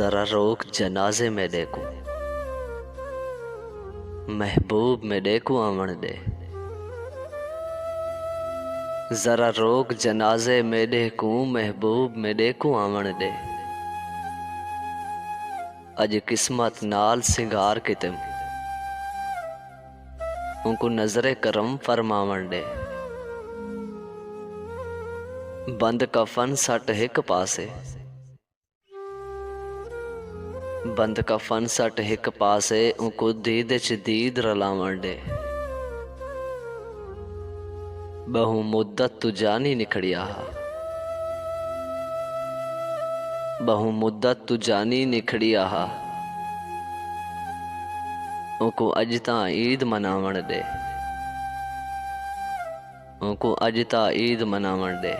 जरा रोक जनाजे में देखूं, महबूब में देखूं आमण दे। जरा रोक जनाजे में देखूं, महबूब में देखूं आमण दे। अज किस्मत नाल सिंगार कितम, उनको नजरे करम फरमावण दे। बंद कफन सट हिक पासे, बंद कफन सट हिक पासे, उनको दीद च दीद रलावण दे। बहु मुद्दत तू जानी निखड़िया हा, बहु मुद्दत तू जानी निखड़िया हा, उनको अज तां ईद मनावण दे, उनको अज तां ईद मनावण दे।